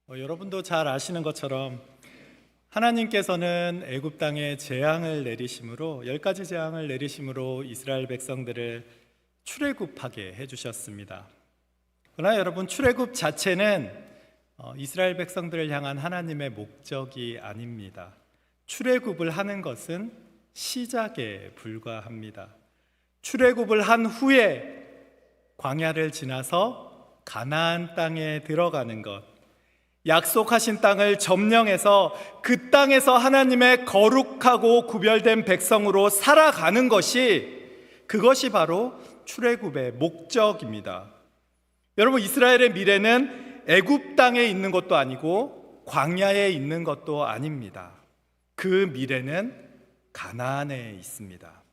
여러분도 잘 아시는 것처럼 하나님께서는 애굽 땅에 재앙을 내리심으로 10가지 재앙을 내리심으로 이스라엘 백성들을 출애굽하게 해주셨습니다. 그러나 여러분, 출애굽 자체는 이스라엘 백성들을 향한 하나님의 목적이 아닙니다. 출애굽을 하는 것은 시작에 불과합니다. 출애굽을 한 후에 광야를 지나서 가나안 땅에 들어가는 것, 약속하신 땅을 점령해서 그 땅에서 하나님의 거룩하고 구별된 백성으로 살아가는 그것이 바로 출애굽의 목적입니다. 여러분, 이스라엘의 미래는 애굽 땅에 있는 것도 아니고 광야에 있는 것도 아닙니다. 그 미래는 가나안에 있습니다.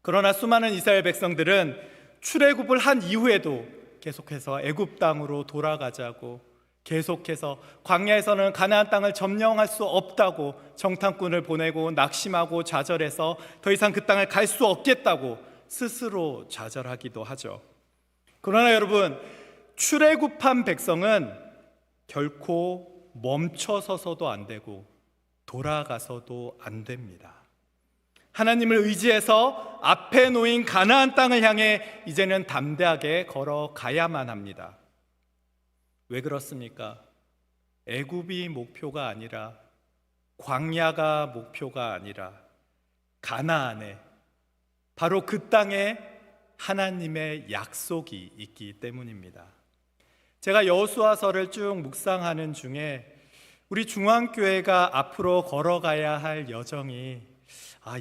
그러나 수많은 이스라엘 백성들은 출애굽을 한 이후에도 계속해서 애굽 땅으로 돌아가자고, 계속해서 광야에서는 가나안 땅을 점령할 수 없다고 정탐꾼을 보내고 낙심하고 좌절해서 더 이상 그 땅을 갈 수 없겠다고 스스로 좌절하기도 하죠. 그러나 여러분, 출애굽한 백성은 결코 멈춰서서도 안 되고 돌아가서도 안 됩니다. 하나님을 의지해서 앞에 놓인 가나안 땅을 향해 이제는 담대하게 걸어가야만 합니다. 왜 그렇습니까? 애굽이 목표가 아니라, 광야가 목표가 아니라 가나안에, 바로 그 땅에 하나님의 약속이 있기 때문입니다. 제가 여호수아서를 쭉 묵상하는 중에 우리 중앙교회가 앞으로 걸어가야 할 여정이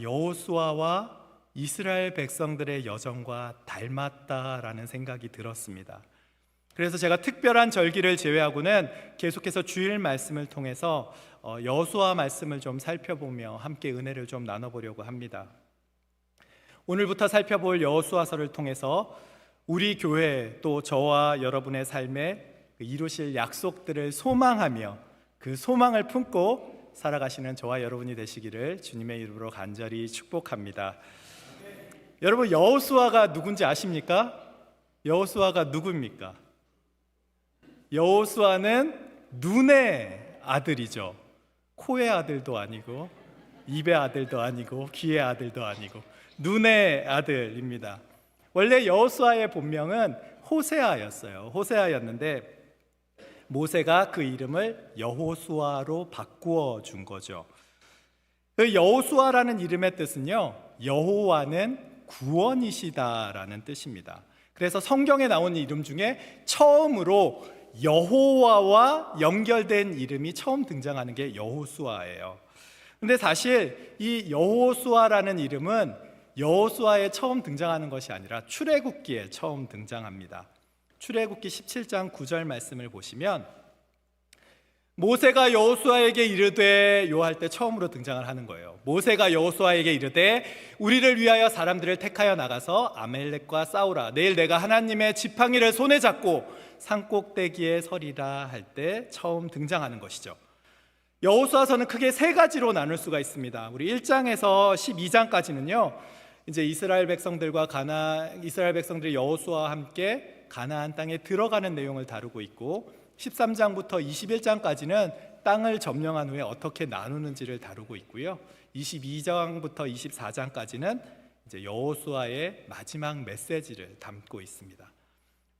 여호수아와 이스라엘 백성들의 여정과 닮았다라는 생각이 들었습니다. 그래서 제가 특별한 절기를 제외하고는 계속해서 주일 말씀을 통해서 여호수아 말씀을 좀 살펴보며 함께 은혜를 좀 나눠보려고 합니다. 오늘부터 살펴볼 여호수아서를 통해서 우리 교회, 또 저와 여러분의 삶에 이루실 약속들을 소망하며 그 소망을 품고 살아가시는 저와 여러분이 되시기를 주님의 이름으로 간절히 축복합니다. 여러분, 여호수아가 누군지 아십니까? 여호수아가 누구입니까? 여호수아는 눈의 아들이죠. 코의 아들도 아니고 입의 아들도 아니고 귀의 아들도 아니고 눈의 아들입니다. 원래 여호수아의 본명은 호세아였어요. 호세아였는데 모세가 그 이름을 여호수아로 바꾸어 준 거죠. 그 여호수아라는 이름의 뜻은요, 여호와는 구원이시다라는 뜻입니다. 그래서 성경에 나온 이름 중에 처음으로 여호와와 연결된 이름이 처음 등장하는 게 여호수아예요. 근데 사실 이 여호수아라는 이름은 여호수아에 처음 등장하는 것이 아니라 출애굽기에 처음 등장합니다. 출애굽기 17장 9절 말씀을 보시면 모세가 여호수아에게 이르되, 요 할 때 처음으로 등장을 하는 거예요. 모세가 여호수아에게 이르되 우리를 위하여 사람들을 택하여 나가서 아멜렉과 싸우라. 내일 내가 하나님의 지팡이를 손에 잡고 산꼭대기에 서리라 할 때 처음 등장하는 것이죠. 여호수아서는 크게 세 가지로 나눌 수가 있습니다. 우리 1장에서 12장까지는요, 이제 이스라엘 백성들이 여호수아와 함께 가나안 땅에 들어가는 내용을 다루고 있고, 13장부터 21장까지는 땅을 점령한 후에 어떻게 나누는지를 다루고 있고요. 22장부터 24장까지는 이제 여호수아의 마지막 메시지를 담고 있습니다.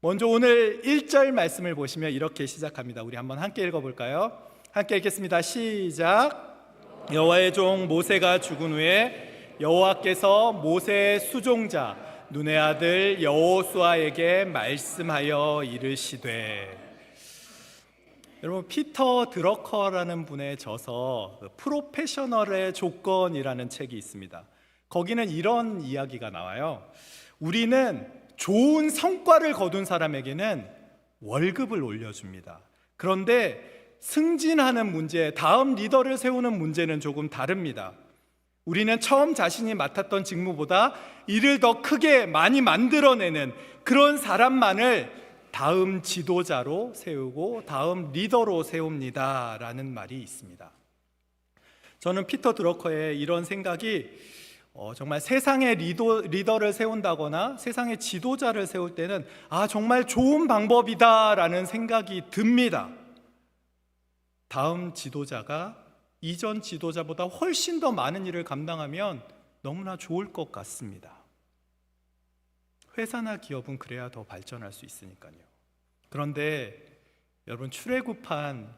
먼저 오늘 1절 말씀을 보시면 이렇게 시작합니다. 우리 한번 함께 읽어볼까요? 함께 읽겠습니다. 시작. 여호와의 종 모세가 죽은 후에 여호와께서 모세의 수종자 눈의 아들 여호수아에게 말씀하여 이르시되. 여러분, 피터 드러커라는 분의 저서 프로페셔널의 조건이라는 책이 있습니다. 거기는 이런 이야기가 나와요. 우리는 좋은 성과를 거둔 사람에게는 월급을 올려줍니다. 그런데 승진하는 문제, 다음 리더를 세우는 문제는 조금 다릅니다. 우리는 처음 자신이 맡았던 직무보다 일을 더 크게 많이 만들어내는 그런 사람만을 다음 지도자로 세우고 다음 리더로 세웁니다 라는 말이 있습니다. 저는 피터 드러커의 이런 생각이 정말 세상의 리더를 세운다거나 세상의 지도자를 세울 때는 정말 좋은 방법이다 라는 생각이 듭니다. 다음 지도자가 이전 지도자보다 훨씬 더 많은 일을 감당하면 너무나 좋을 것 같습니다. 회사나 기업은 그래야 더 발전할 수 있으니까요. 그런데 여러분, 출애굽한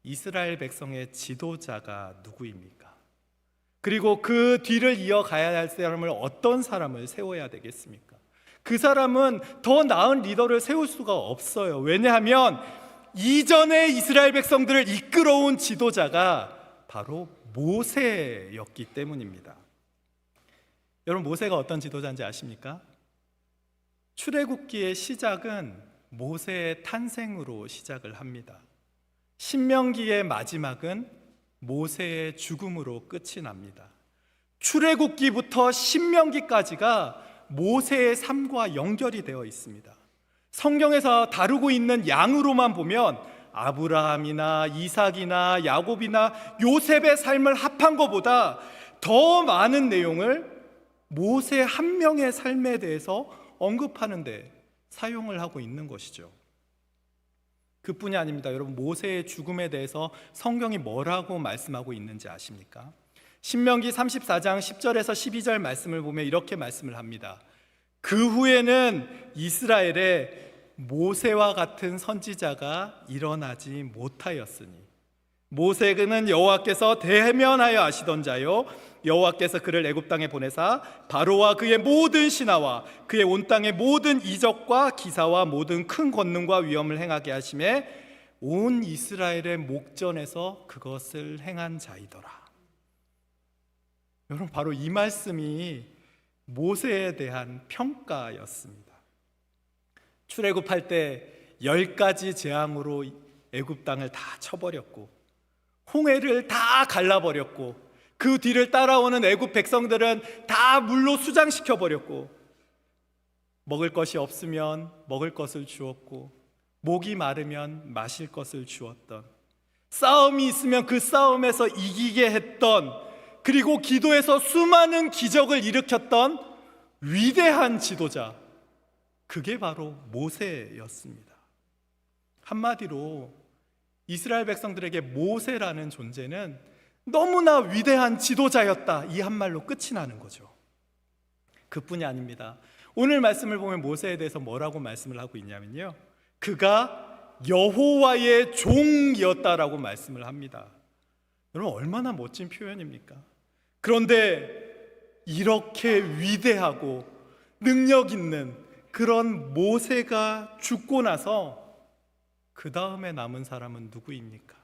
이스라엘 백성의 지도자가 누구입니까? 그리고 그 뒤를 이어가야 할 사람을 어떤 사람을 세워야 되겠습니까? 그 사람은 더 나은 리더를 세울 수가 없어요. 왜냐하면 이전에 이스라엘 백성들을 이끌어온 지도자가 바로 모세였기 때문입니다. 여러분, 모세가 어떤 지도자인지 아십니까? 출애굽기의 시작은 모세의 탄생으로 시작을 합니다. 신명기의 마지막은 모세의 죽음으로 끝이 납니다. 출애굽기부터 신명기까지가 모세의 삶과 연결이 되어 있습니다. 성경에서 다루고 있는 양으로만 보면 아브라함이나 이삭이나 야곱이나 요셉의 삶을 합한 것보다 더 많은 내용을 모세 한 명의 삶에 대해서 언급하는데 사용을 하고 있는 것이죠. 그뿐이 아닙니다. 여러분, 모세의 죽음에 대해서 성경이 뭐라고 말씀하고 있는지 아십니까? 신명기 34장 10절에서 12절 말씀을 보면 이렇게 말씀을 합니다. 그 후에는 이스라엘에 모세와 같은 선지자가 일어나지 못하였으니 모세는 여호와께서 대면하여 아시던 자요 여호와께서 그를 애굽 땅에 보내사 바로와 그의 모든 신하와 그의 온 땅의 모든 이적과 기사와 모든 큰 권능과 위엄을 행하게 하심에 온 이스라엘의 목전에서 그것을 행한 자이더라. 여러분, 바로 이 말씀이 모세에 대한 평가였습니다. 출애굽할 때 10가지 재앙으로 애굽 땅을 다 쳐버렸고 홍해를 다 갈라버렸고 그 뒤를 따라오는 애굽 백성들은 다 물로 수장시켜버렸고 먹을 것이 없으면 먹을 것을 주었고 목이 마르면 마실 것을 주었던, 싸움이 있으면 그 싸움에서 이기게 했던, 그리고 기도에서 수많은 기적을 일으켰던 위대한 지도자, 그게 바로 모세였습니다. 한마디로 이스라엘 백성들에게 모세라는 존재는 너무나 위대한 지도자였다, 이 한 말로 끝이 나는 거죠. 그뿐이 아닙니다. 오늘 말씀을 보면 모세에 대해서 뭐라고 말씀을 하고 있냐면요, 그가 여호와의 종이었다라고 말씀을 합니다. 여러분, 얼마나 멋진 표현입니까? 그런데 이렇게 위대하고 능력 있는 그런 모세가 죽고 나서 그 다음에 남은 사람은 누구입니까?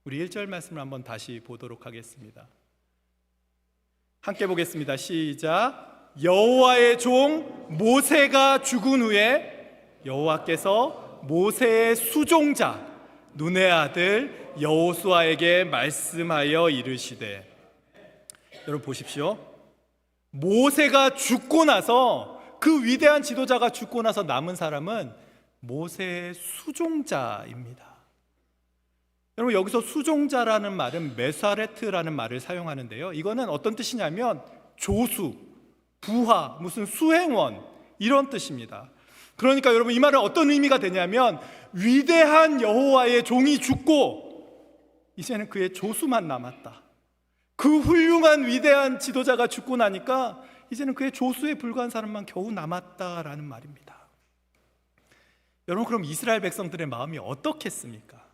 우리 1절 말씀을 한번 다시 보도록 하겠습니다. 함께 보겠습니다. 시작. 여호와의 종 모세가 죽은 후에 여호와께서 모세의 수종자 눈의 아들 여호수아에게 말씀하여 이르시되. 여러분 보십시오. 모세가 죽고 나서, 그 위대한 지도자가 죽고 나서 남은 사람은 모세의 수종자입니다. 여러분, 여기서 수종자라는 말은 메사레트라는 말을 사용하는데요, 이거는 어떤 뜻이냐면 조수, 부하, 무슨 수행원, 이런 뜻입니다. 그러니까 여러분, 이 말은 어떤 의미가 되냐면 위대한 여호와의 종이 죽고 이제는 그의 조수만 남았다. 그 훌륭한 위대한 지도자가 죽고 나니까 이제는 그의 조수에 불과한 사람만 겨우 남았다라는 말입니다. 여러분, 그럼 이스라엘 백성들의 마음이 어떻겠습니까?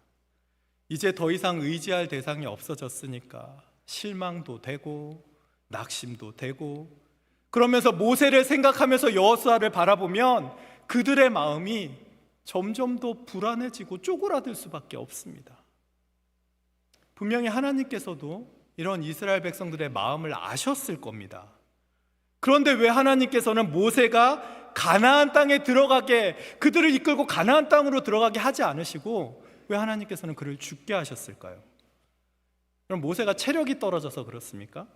이제 더 이상 의지할 대상이 없어졌으니까 실망도 되고 낙심도 되고, 그러면서 모세를 생각하면서 여호수아를 바라보면 그들의 마음이 점점 더 불안해지고 쪼그라들 수밖에 없습니다. 분명히 하나님께서도 이런 이스라엘 백성들의 마음을 아셨을 겁니다. 그런데 왜 하나님께서는 모세가 가나안 땅에 들어가게, 그들을 이끌고 가나안 땅으로 들어가게 하지 않으시고 왜 하나님께서는 그를 죽게 하셨을까요? 그럼 모세가 체력이 떨어져서 그렇습니까?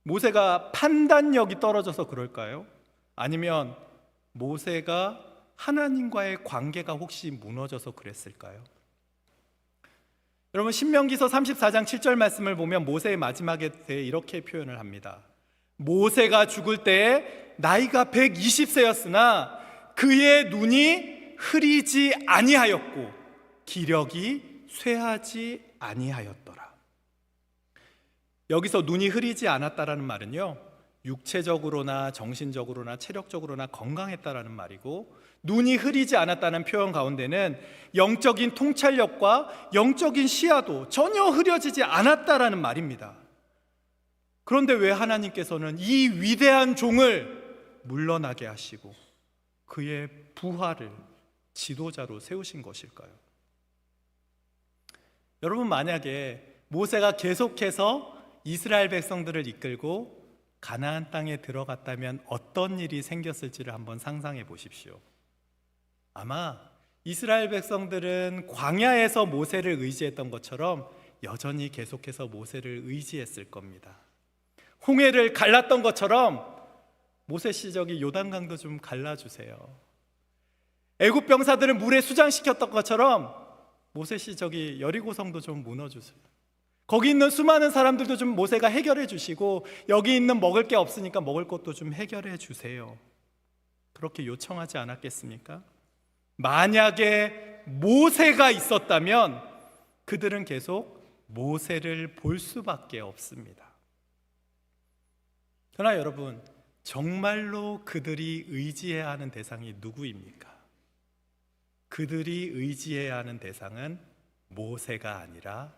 모세가 판단력이 떨어져서 그럴까요? 아니면 모세가 하나님과의 관계가 혹시 무너져서 그랬을까요? 여러분, 신명기서 34장 7절 말씀을 보면 모세의 마지막에 대해 이렇게 표현을 합니다. 모세가 죽을 때에 나이가 120세였으나 그의 눈이 흐리지 아니하였고 기력이 쇠하지 아니하였더라. 여기서 눈이 흐리지 않았다라는 말은요, 육체적으로나 정신적으로나 체력적으로나 건강했다라는 말이고, 눈이 흐리지 않았다는 표현 가운데는 영적인 통찰력과 영적인 시야도 전혀 흐려지지 않았다라는 말입니다. 그런데 왜 하나님께서는 이 위대한 종을 물러나게 하시고 그의 부하를 지도자로 세우신 것일까요? 여러분, 만약에 모세가 계속해서 이스라엘 백성들을 이끌고 가나안 땅에 들어갔다면 어떤 일이 생겼을지를 한번 상상해 보십시오. 아마 이스라엘 백성들은 광야에서 모세를 의지했던 것처럼 여전히 계속해서 모세를 의지했을 겁니다. 홍해를 갈랐던 것처럼 모세 시적이 요단강도 좀 갈라주세요. 애굽 병사들은 물에 수장시켰던 것처럼 모세 시적이 여리고성도 좀 무너주세요. 거기 있는 수많은 사람들도 좀 모세가 해결해 주시고, 여기 있는 먹을 게 없으니까 먹을 것도 좀 해결해 주세요. 그렇게 요청하지 않았겠습니까? 만약에 모세가 있었다면 그들은 계속 모세를 볼 수밖에 없습니다. 그러나 여러분, 정말로 그들이 의지해야 하는 대상이 누구입니까? 그들이 의지해야 하는 대상은 모세가 아니라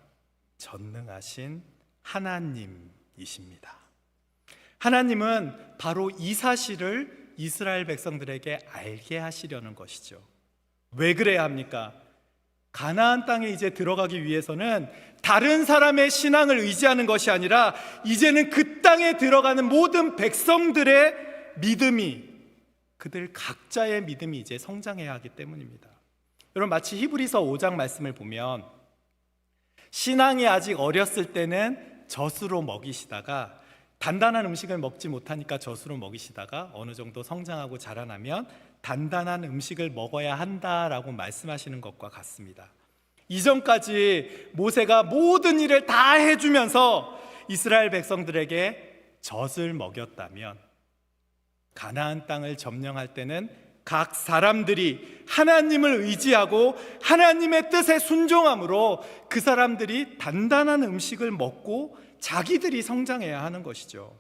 전능하신 하나님이십니다. 하나님은 바로 이 사실을 이스라엘 백성들에게 알게 하시려는 것이죠. 왜 그래야 합니까? 가나안 땅에 이제 들어가기 위해서는 다른 사람의 신앙을 의지하는 것이 아니라 이제는 그 땅에 들어가는 모든 백성들의 믿음이, 그들 각자의 믿음이 이제 성장해야 하기 때문입니다. 여러분, 마치 히브리서 5장 말씀을 보면 신앙이 아직 어렸을 때는 젖으로 먹이시다가, 단단한 음식을 먹지 못하니까 젖으로 먹이시다가 어느 정도 성장하고 자라나면 단단한 음식을 먹어야 한다라고 말씀하시는 것과 같습니다. 이전까지 모세가 모든 일을 다 해주면서 이스라엘 백성들에게 젖을 먹였다면, 가나안 땅을 점령할 때는 각 사람들이 하나님을 의지하고 하나님의 뜻에 순종함으로 그 사람들이 단단한 음식을 먹고 자기들이 성장해야 하는 것이죠.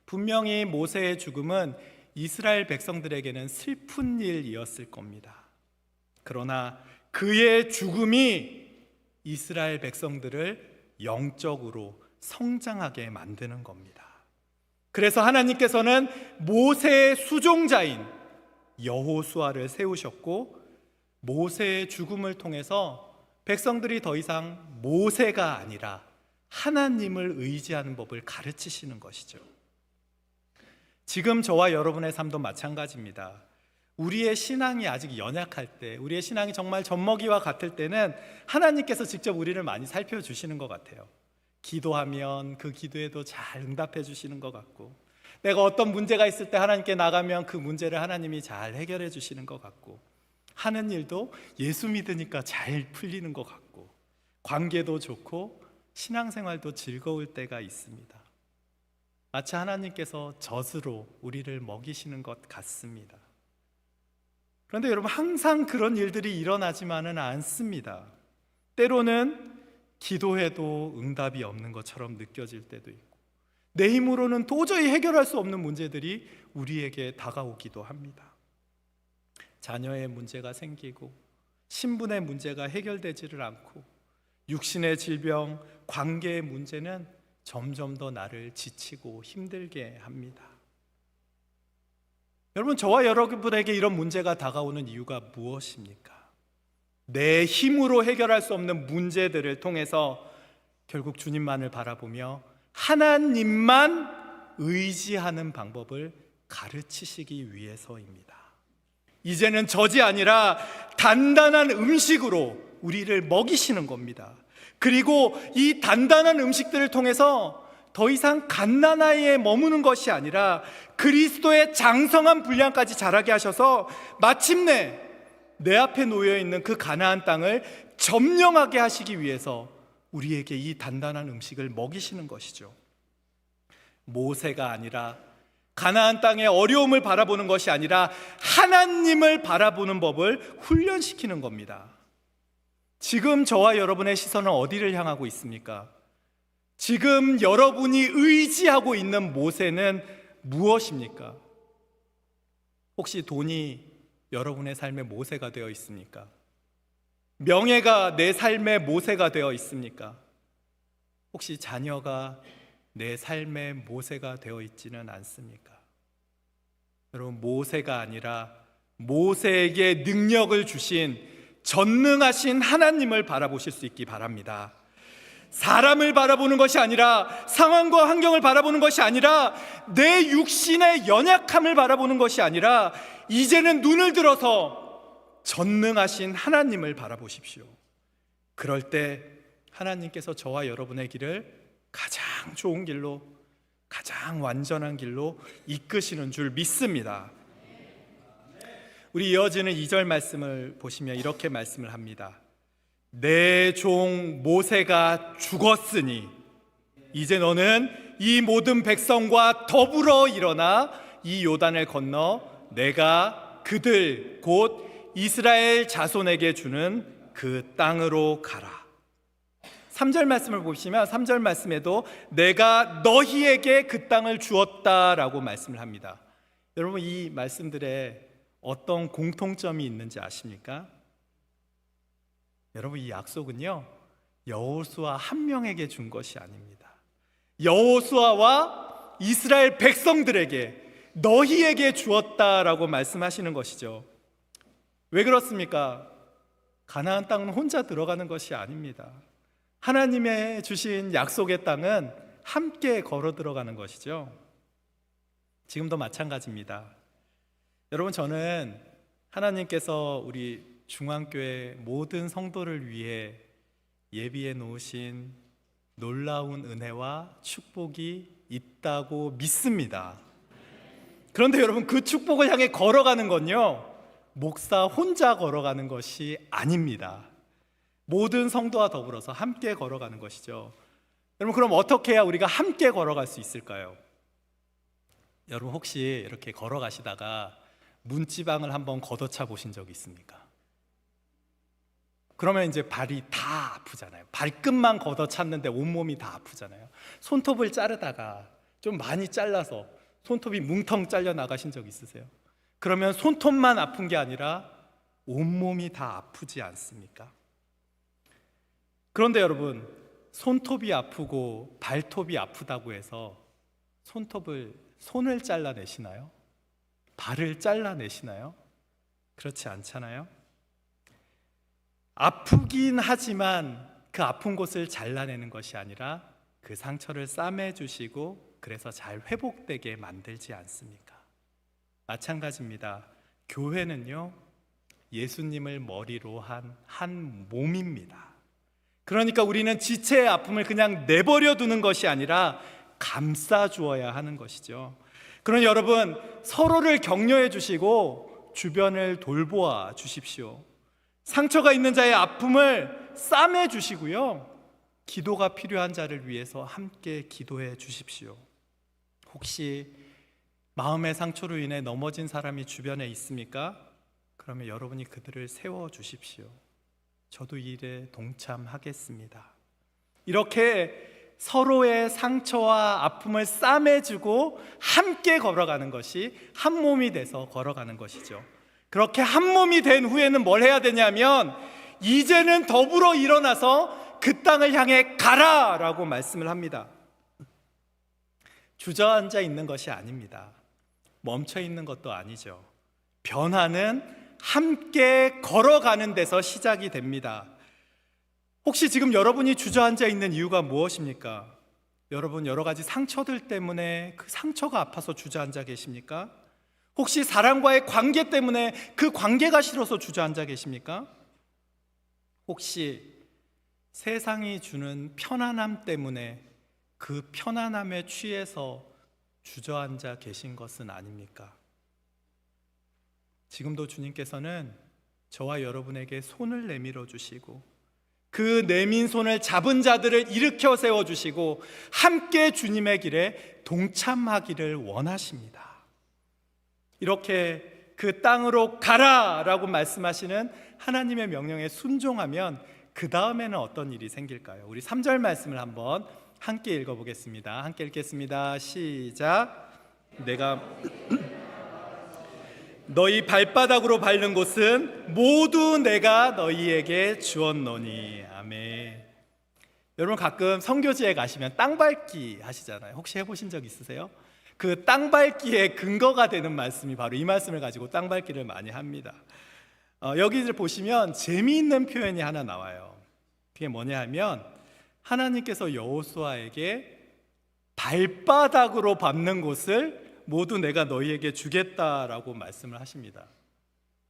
분명히 모세의 죽음은 이스라엘 백성들에게는 슬픈 일이었을 겁니다. 그러나 그의 죽음이 이스라엘 백성들을 영적으로 성장하게 만드는 겁니다. 그래서 하나님께서는 모세의 수종자인 여호수아를 세우셨고, 모세의 죽음을 통해서 백성들이 더 이상 모세가 아니라 하나님을 의지하는 법을 가르치시는 것이죠. 지금 저와 여러분의 삶도 마찬가지입니다. 우리의 신앙이 아직 연약할 때, 우리의 신앙이 정말 젖먹이와 같을 때는 하나님께서 직접 우리를 많이 살펴주시는 것 같아요. 기도하면 그 기도에도 잘 응답해 주시는 것 같고, 내가 어떤 문제가 있을 때 하나님께 나가면 그 문제를 하나님이 잘 해결해 주시는 것 같고, 하는 일도 예수 믿으니까 잘 풀리는 것 같고, 관계도 좋고 신앙생활도 즐거울 때가 있습니다. 마치 하나님께서 젖으로 우리를 먹이시는 것 같습니다. 그런데 여러분, 항상 그런 일들이 일어나지만은 않습니다. 때로는 기도해도 응답이 없는 것처럼 느껴질 때도 있고, 내 힘으로는 도저히 해결할 수 없는 문제들이 우리에게 다가오기도 합니다. 자녀의 문제가 생기고, 신분의 문제가 해결되지를 않고, 육신의 질병, 관계의 문제는 점점 더 나를 지치고 힘들게 합니다. 여러분, 저와 여러분에게 이런 문제가 다가오는 이유가 무엇입니까? 내 힘으로 해결할 수 없는 문제들을 통해서 결국 주님만을 바라보며 하나님만 의지하는 방법을 가르치시기 위해서입니다. 이제는 젖이 아니라 단단한 음식으로 우리를 먹이시는 겁니다. 그리고 이 단단한 음식들을 통해서 더 이상 갓난아이에 머무는 것이 아니라 그리스도의 장성한 분량까지 자라게 하셔서 마침내 내 앞에 놓여있는 그 가나안 땅을 점령하게 하시기 위해서 우리에게 이 단단한 음식을 먹이시는 것이죠. 모세가 아니라, 가나안 땅의 어려움을 바라보는 것이 아니라 하나님을 바라보는 법을 훈련시키는 겁니다. 지금 저와 여러분의 시선은 어디를 향하고 있습니까? 지금 여러분이 의지하고 있는 모세는 무엇입니까? 혹시 돈이 여러분의 삶의 모세가 되어 있습니까? 명예가 내 삶의 모세가 되어 있습니까? 혹시 자녀가 내 삶의 모세가 되어 있지는 않습니까? 여러분, 모세가 아니라 모세에게 능력을 주신 전능하신 하나님을 바라보실 수 있기 바랍니다. 사람을 바라보는 것이 아니라, 상황과 환경을 바라보는 것이 아니라, 내 육신의 연약함을 바라보는 것이 아니라, 이제는 눈을 들어서 전능하신 하나님을 바라보십시오. 그럴 때 하나님께서 저와 여러분의 길을 가장 좋은 길로, 가장 완전한 길로 이끄시는 줄 믿습니다. 우리 이어지는 2절 말씀을 보시면 이렇게 말씀을 합니다. 내 종 모세가 죽었으니 이제 너는 이 모든 백성과 더불어 일어나 이 요단을 건너 내가 그들 곧 이스라엘 자손에게 주는 그 땅으로 가라. 3절 말씀을 보시면 3절 말씀에도 내가 너희에게 그 땅을 주었다라고 말씀을 합니다. 여러분, 이 말씀들에 어떤 공통점이 있는지 아십니까? 여러분, 이 약속은요, 여호수아 한 명에게 준 것이 아닙니다. 여호수아와 이스라엘 백성들에게, 너희에게 주었다라고 말씀하시는 것이죠. 왜 그렇습니까? 가나안 땅은 혼자 들어가는 것이 아닙니다. 하나님의 주신 약속의 땅은 함께 걸어 들어가는 것이죠. 지금도 마찬가지입니다. 여러분, 저는 하나님께서 우리 중앙교회 모든 성도를 위해 예비해 놓으신 놀라운 은혜와 축복이 있다고 믿습니다. 그런데 여러분, 그 축복을 향해 걸어가는 건요, 목사 혼자 걸어가는 것이 아닙니다. 모든 성도와 더불어서 함께 걸어가는 것이죠. 여러분, 그럼 어떻게 해야 우리가 함께 걸어갈 수 있을까요? 여러분, 혹시 이렇게 걸어가시다가 문지방을 한번 걷어차 보신 적 있습니까? 그러면 이제 발이 다 아프잖아요. 발끝만 걷어찼는데 온몸이 다 아프잖아요. 손톱을 자르다가 좀 많이 잘라서 손톱이 뭉텅 잘려 나가신 적 있으세요? 그러면 손톱만 아픈 게 아니라 온몸이 다 아프지 않습니까? 그런데 여러분, 손톱이 아프고 발톱이 아프다고 해서 손을 잘라내시나요? 발을 잘라내시나요? 그렇지 않잖아요? 아프긴 하지만 그 아픈 곳을 잘라내는 것이 아니라 그 상처를 싸매주시고 그래서 잘 회복되게 만들지 않습니까? 마찬가지입니다. 교회는요, 예수님을 머리로 한 몸입니다. 그러니까 우리는 지체의 아픔을 그냥 내버려 두는 것이 아니라 감싸 주어야 하는 것이죠. 그러니 여러분, 서로를 격려해 주시고 주변을 돌보아 주십시오. 상처가 있는 자의 아픔을 싸매 주시고요, 기도가 필요한 자를 위해서 함께 기도해 주십시오. 혹시 마음의 상처로 인해 넘어진 사람이 주변에 있습니까? 그러면 여러분이 그들을 세워 주십시오. 저도 이 일에 동참하겠습니다. 이렇게 서로의 상처와 아픔을 싸매주고 함께 걸어가는 것이 한 몸이 돼서 걸어가는 것이죠. 그렇게 한 몸이 된 후에는 뭘 해야 되냐면, 이제는 더불어 일어나서 그 땅을 향해 가라 라고 말씀을 합니다. 주저앉아 있는 것이 아닙니다. 멈춰 있는 것도 아니죠. 변화는 함께 걸어가는 데서 시작이 됩니다. 혹시 지금 여러분이 주저앉아 있는 이유가 무엇입니까? 여러분, 여러 가지 상처들 때문에 그 상처가 아파서 주저앉아 계십니까? 혹시 사람과의 관계 때문에 그 관계가 싫어서 주저앉아 계십니까? 혹시 세상이 주는 편안함 때문에 그 편안함에 취해서 주저앉아 계신 것은 아닙니까? 지금도 주님께서는 저와 여러분에게 손을 내밀어 주시고 그 내민 손을 잡은 자들을 일으켜 세워주시고 함께 주님의 길에 동참하기를 원하십니다. 이렇게 그 땅으로 가라 라고 말씀하시는 하나님의 명령에 순종하면 그 다음에는 어떤 일이 생길까요? 우리 3절 말씀을 한번 함께 읽어보겠습니다. 함께 읽겠습니다. 시작. 내가 너희 발바닥으로 밟는 곳은 모두 내가 너희에게 주었노니. 아멘. 여러분 가끔 선교지에 가시면 땅 밟기 하시잖아요. 혹시 해보신 적 있으세요? 그 땅 밟기의 근거가 되는 말씀이 바로 이 말씀을 가지고 땅 밟기를 많이 합니다. 여기를 보시면 재미있는 표현이 하나 나와요. 그게 뭐냐 하면 하나님께서 여호수아에게 발바닥으로 밟는 곳을 모두 내가 너희에게 주겠다라고 말씀을 하십니다.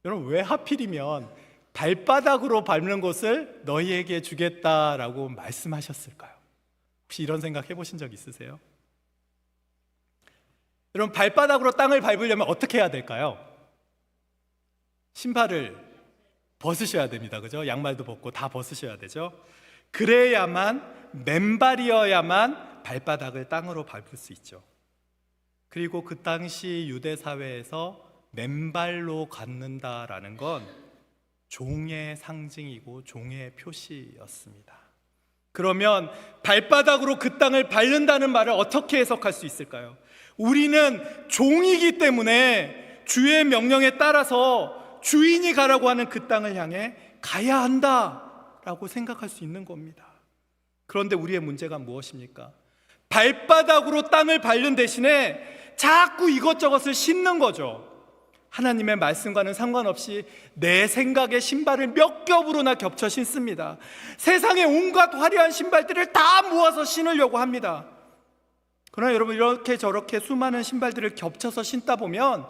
여러분 왜 하필이면 발바닥으로 밟는 곳을 너희에게 주겠다라고 말씀하셨을까요? 혹시 이런 생각 해보신 적 있으세요? 여러분 발바닥으로 땅을 밟으려면 어떻게 해야 될까요? 신발을 벗으셔야 됩니다. 그죠? 양말도 벗고 다 벗으셔야 되죠? 그래야만 맨발이어야만 발바닥을 땅으로 밟을 수 있죠. 그리고 그 당시 유대 사회에서 맨발로 걷는다라는 건 종의 상징이고 종의 표시였습니다. 그러면 발바닥으로 그 땅을 밟는다는 말을 어떻게 해석할 수 있을까요? 우리는 종이기 때문에 주의 명령에 따라서 주인이 가라고 하는 그 땅을 향해 가야 한다라고 생각할 수 있는 겁니다. 그런데 우리의 문제가 무엇입니까? 발바닥으로 땅을 밟는 대신에 자꾸 이것저것을 신는 거죠. 하나님의 말씀과는 상관없이 내 생각의 신발을 몇 겹으로나 겹쳐 신습니다. 세상의 온갖 화려한 신발들을 다 모아서 신으려고 합니다. 그러나 여러분 이렇게 저렇게 수많은 신발들을 겹쳐서 신다 보면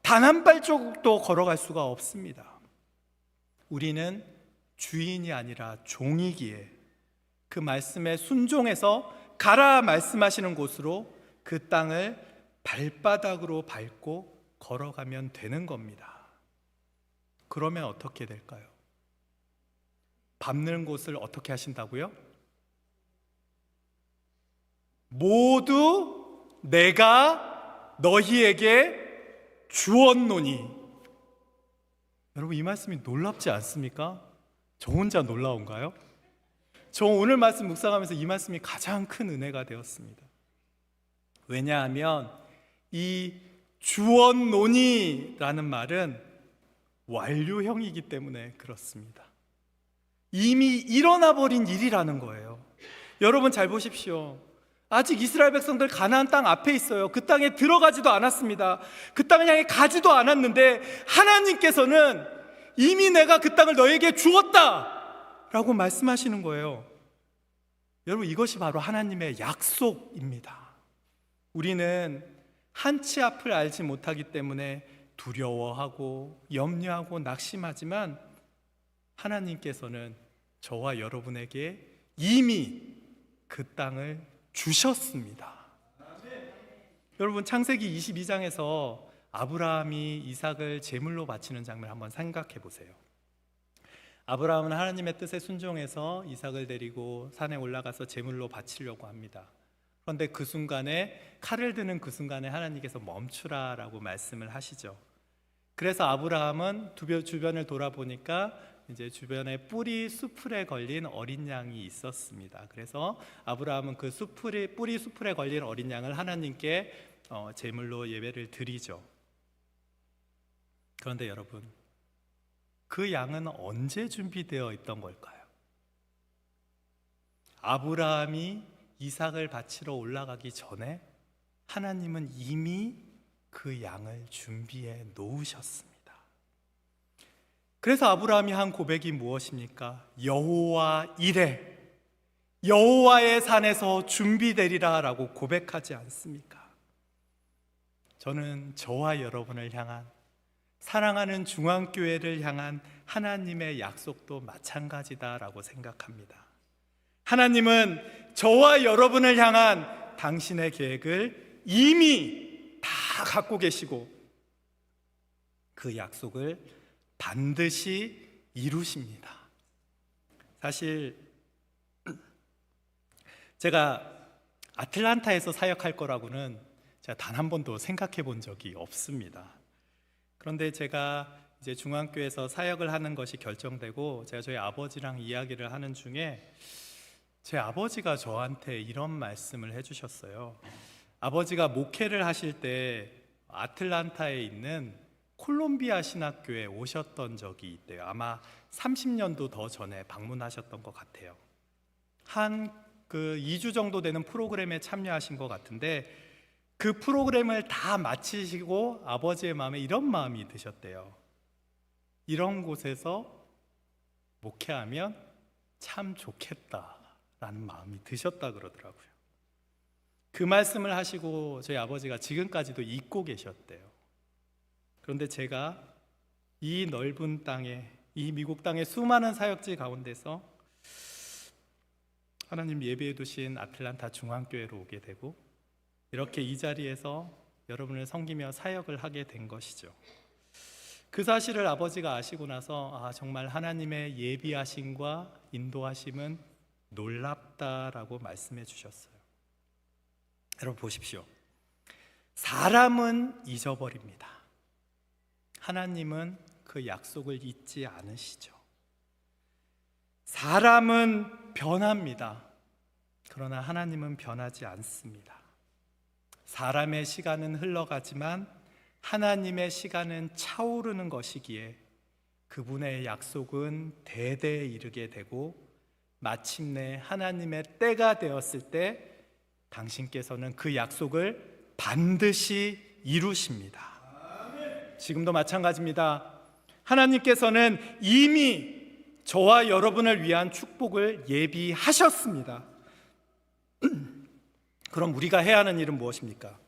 단 한 발자국도 걸어갈 수가 없습니다. 우리는 주인이 아니라 종이기에 그 말씀에 순종해서 가라 말씀하시는 곳으로 그 땅을 발바닥으로 밟고 걸어가면 되는 겁니다. 그러면 어떻게 될까요? 밟는 곳을 어떻게 하신다고요? 모두 내가 너희에게 주었노니. 여러분 이 말씀이 놀랍지 않습니까? 저 혼자 놀라운가요? 저 오늘 말씀 묵상하면서 이 말씀이 가장 큰 은혜가 되었습니다. 왜냐하면 이 주었노니라는 말은 완료형이기 때문에 그렇습니다. 이미 일어나 버린 일이라는 거예요. 여러분 잘 보십시오. 아직 이스라엘 백성들 가나안 땅 앞에 있어요. 그 땅에 들어가지도 않았습니다. 그 땅을 향해 가지도 않았는데 하나님께서는 이미 내가 그 땅을 너에게 주었다 라고 말씀하시는 거예요. 여러분 이것이 바로 하나님의 약속입니다. 우리는 한치 앞을 알지 못하기 때문에 두려워하고 염려하고 낙심하지만 하나님께서는 저와 여러분에게 이미 그 땅을 주셨습니다. 여러분 창세기 22장에서 아브라함이 이삭을 제물로 바치는 장면을 한번 생각해 보세요. 아브라함은 하나님의 뜻에 순종해서 이삭을 데리고 산에 올라가서 제물로 바치려고 합니다. 그런데 그 순간에 칼을 드는 그 순간에 하나님께서 멈추라라고 말씀을 하시죠. 그래서 아브라함은 주변을 돌아보니까 이제 주변에 뿌리 수풀에 걸린 어린 양이 있었습니다. 그래서 아브라함은 그 뿌리 수풀에 걸린 어린 양을 하나님께 제물로 예배를 드리죠. 그런데 여러분, 그 양은 언제 준비되어 있던 걸까요? 아브라함이 이삭을 바치러 올라가기 전에 하나님은 이미 그 양을 준비해 놓으셨습니다. 그래서 아브라함이 한 고백이 무엇입니까? 여호와 이레, 여호와의 산에서 준비되리라 라고 고백하지 않습니까? 저는 저와 여러분을 향한, 사랑하는 중앙교회를 향한 하나님의 약속도 마찬가지다라고 생각합니다. 하나님은 저와 여러분을 향한 당신의 계획을 이미 다 갖고 계시고 그 약속을 반드시 이루십니다. 사실 제가 아틀란타에서 사역할 거라고는 제가 단 한 번도 생각해 본 적이 없습니다. 그런데 제가 이제 중앙교회에서 사역을 하는 것이 결정되고 제가 저희 아버지랑 이야기를 하는 중에 제 아버지가 저한테 이런 말씀을 해주셨어요. 아버지가 목회를 하실 때 아틀란타에 있는 콜롬비아 신학교에 오셨던 적이 있대요. 아마 30년도 더 전에 방문하셨던 것 같아요. 한 2주 정도 되는 프로그램에 참여하신 것 같은데 그 프로그램을 다 마치시고 아버지의 마음에 이런 마음이 드셨대요. 이런 곳에서 목회하면 참 좋겠다라는 마음이 드셨다 그러더라고요. 그 말씀을 하시고 저희 아버지가 지금까지도 잊고 계셨대요. 그런데 제가 이 넓은 땅에, 이 미국 땅의 수많은 사역지 가운데서 하나님 예배해 두신 아틀란타 중앙교회로 오게 되고 이렇게 이 자리에서 여러분을 섬기며 사역을 하게 된 것이죠. 그 사실을 아버지가 아시고 나서 정말 하나님의 예비하심과 인도하심은 놀랍다라고 말씀해 주셨어요. 여러분 보십시오. 사람은 잊어버립니다. 하나님은 그 약속을 잊지 않으시죠. 사람은 변합니다. 그러나 하나님은 변하지 않습니다. 사람의 시간은 흘러가지만 하나님의 시간은 차오르는 것이기에 그분의 약속은 대대에 이르게 되고 마침내 하나님의 때가 되었을 때 당신께서는 그 약속을 반드시 이루십니다. 지금도 마찬가지입니다. 하나님께서는 이미 저와 여러분을 위한 축복을 예비하셨습니다. 그럼 우리가 해야 하는 일은 무엇입니까?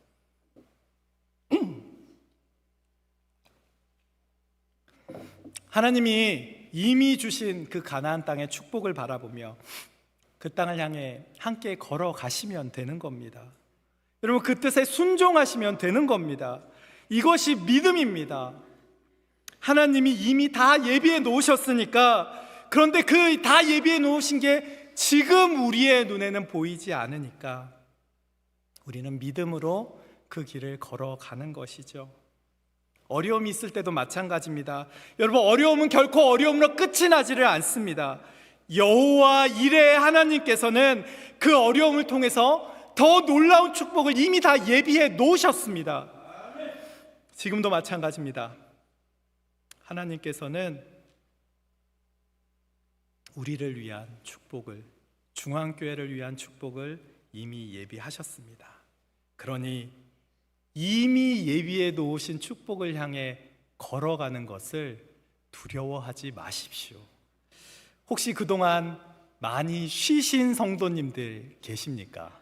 하나님이 이미 주신 그 가나안 땅의 축복을 바라보며 그 땅을 향해 함께 걸어가시면 되는 겁니다. 여러분 그 뜻에 순종하시면 되는 겁니다. 이것이 믿음입니다. 하나님이 이미 다 예비해 놓으셨으니까, 그런데 그 다 예비해 놓으신 게 지금 우리의 눈에는 보이지 않으니까 우리는 믿음으로 그 길을 걸어가는 것이죠. 어려움이 있을 때도 마찬가지입니다. 여러분 어려움은 결코 어려움으로 끝이 나지를 않습니다. 여호와 이레의 하나님께서는 그 어려움을 통해서 더 놀라운 축복을 이미 다 예비해 놓으셨습니다. 지금도 마찬가지입니다. 하나님께서는 우리를 위한 축복을, 중앙교회를 위한 축복을 이미 예비하셨습니다. 그러니 이미 예비해 놓으신 축복을 향해 걸어가는 것을 두려워하지 마십시오. 혹시 그동안 많이 쉬신 성도님들 계십니까?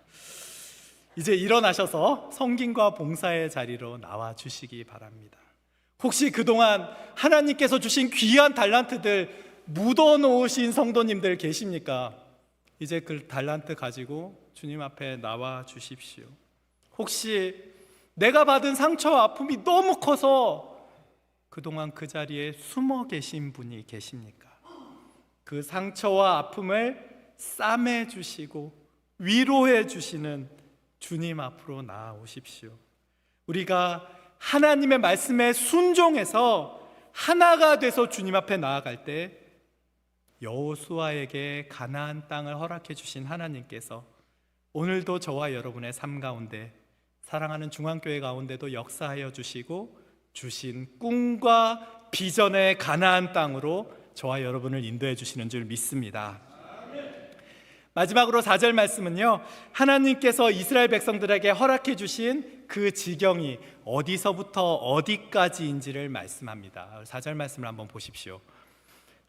이제 일어나셔서 성김과 봉사의 자리로 나와 주시기 바랍니다. 혹시 그동안 하나님께서 주신 귀한 달란트들 묻어 놓으신 성도님들 계십니까? 이제 그 달란트 가지고 주님 앞에 나와 주십시오. 혹시 내가 받은 상처와 아픔이 너무 커서 그동안 그 자리에 숨어 계신 분이 계십니까? 그 상처와 아픔을 싸매 주시고 위로해 주시는 주님 앞으로 나아오십시오. 우리가 하나님의 말씀에 순종해서 하나가 돼서 주님 앞에 나아갈 때 여호수아에게 가나안 땅을 허락해 주신 하나님께서 오늘도 저와 여러분의 삶 가운데, 사랑하는 중앙교회 가운데도 역사하여 주시고 주신 꿈과 비전의 가나안 땅으로 저와 여러분을 인도해 주시는 줄 믿습니다. 마지막으로 4절 말씀은요, 하나님께서 이스라엘 백성들에게 허락해 주신 그 지경이 어디서부터 어디까지인지를 말씀합니다. 4절 말씀을 한번 보십시오.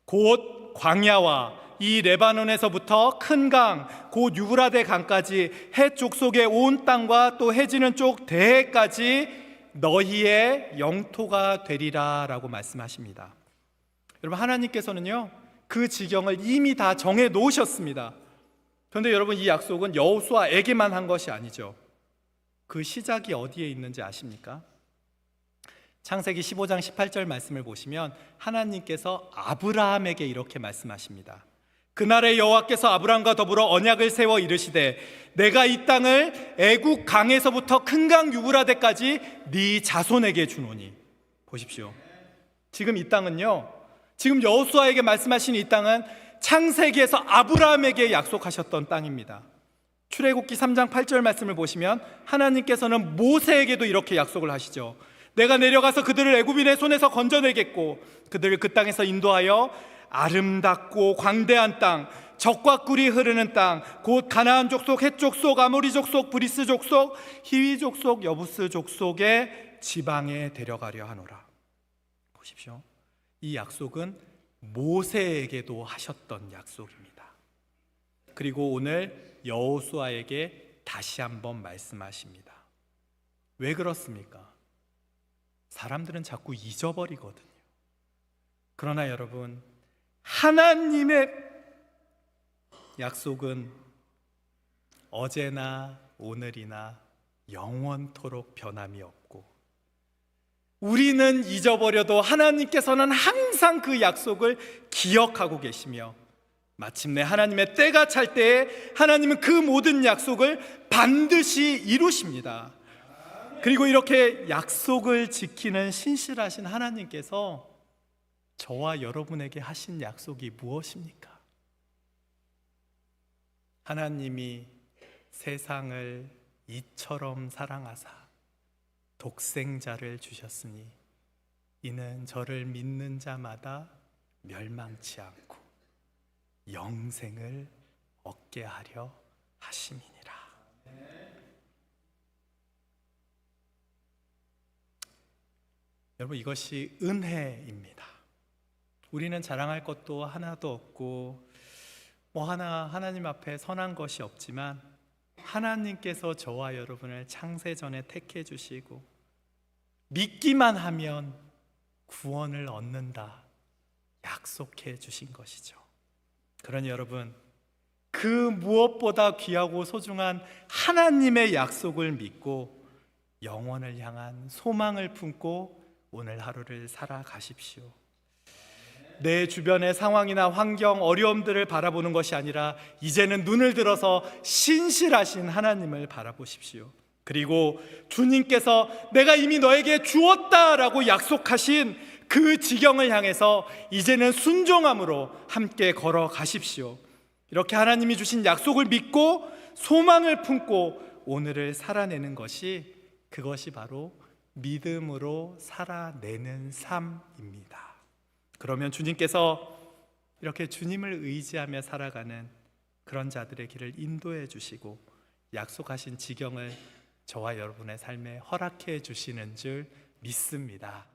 곧 광야와 이 레바논에서부터 큰 강, 곧 유브라데 강까지 해쪽 속의 온 땅과 또 해지는 쪽 대해까지 너희의 영토가 되리라 라고 말씀하십니다. 여러분 하나님께서는요 그 지경을 이미 다 정해 놓으셨습니다. 그런데 여러분 이 약속은 여호수아에게만 한 것이 아니죠. 그 시작이 어디에 있는지 아십니까? 창세기 15장 18절 말씀을 보시면 하나님께서 아브라함에게 이렇게 말씀하십니다. 그날에 여호와께서 아브라함과 더불어 언약을 세워 이르시되 내가 이 땅을 애국 강에서부터 큰 강 유브라데까지 네 자손에게 주노니. 보십시오. 지금 이 땅은요, 지금 여호수아에게 말씀하신 이 땅은 창세기에서 아브라함에게 약속하셨던 땅입니다. 출애굽기 3장 8절 말씀을 보시면 하나님께서는 모세에게도 이렇게 약속을 하시죠. 내가 내려가서 그들을 애굽인의 손에서 건져내겠고 그들을 그 땅에서 인도하여 아름답고 광대한 땅, 젖과 꿀이 흐르는 땅, 곧 가나안 족속, 헷 족속, 아모리 족속, 브리스 족속, 히위 족속, 여부스 족속의 지방에 데려가려 하노라. 보십시오. 이 약속은 모세에게도 하셨던 약속입니다. 그리고 오늘 여호수아에게 다시 한번 말씀하십니다. 왜 그렇습니까? 사람들은 자꾸 잊어버리거든요. 그러나 여러분, 하나님의 약속은 어제나 오늘이나 영원토록 변함이 없고, 우리는 잊어버려도 하나님께서는 항상 그 약속을 기억하고 계시며, 마침내 하나님의 때가 찰 때에 하나님은 그 모든 약속을 반드시 이루십니다. 그리고 이렇게 약속을 지키는 신실하신 하나님께서 저와 여러분에게 하신 약속이 무엇입니까? 하나님이 세상을 이처럼 사랑하사 독생자를 주셨으니 이는 저를 믿는 자마다 멸망치 않고 영생을 얻게 하려 하심이니라. 여러분, 이것이 은혜입니다. 우리는 자랑할 것도 하나도 없고 하나님 앞에 선한 것이 없지만 하나님께서 저와 여러분을 창세전에 택해 주시고 믿기만 하면 구원을 얻는다 약속해 주신 것이죠. 그러니 여러분, 그 무엇보다 귀하고 소중한 하나님의 약속을 믿고 영원을 향한 소망을 품고 오늘 하루를 살아가십시오. 내 주변의 상황이나 환경, 어려움들을 바라보는 것이 아니라 이제는 눈을 들어서 신실하신 하나님을 바라보십시오. 그리고 주님께서 내가 이미 너에게 주었다라고 약속하신 그 지경을 향해서 이제는 순종함으로 함께 걸어가십시오. 이렇게 하나님이 주신 약속을 믿고 소망을 품고 오늘을 살아내는 것이, 그것이 바로 믿음으로 살아내는 삶입니다. 그러면 주님께서 이렇게 주님을 의지하며 살아가는 그런 자들의 길을 인도해 주시고 약속하신 지경을 저와 여러분의 삶에 허락해 주시는 줄 믿습니다.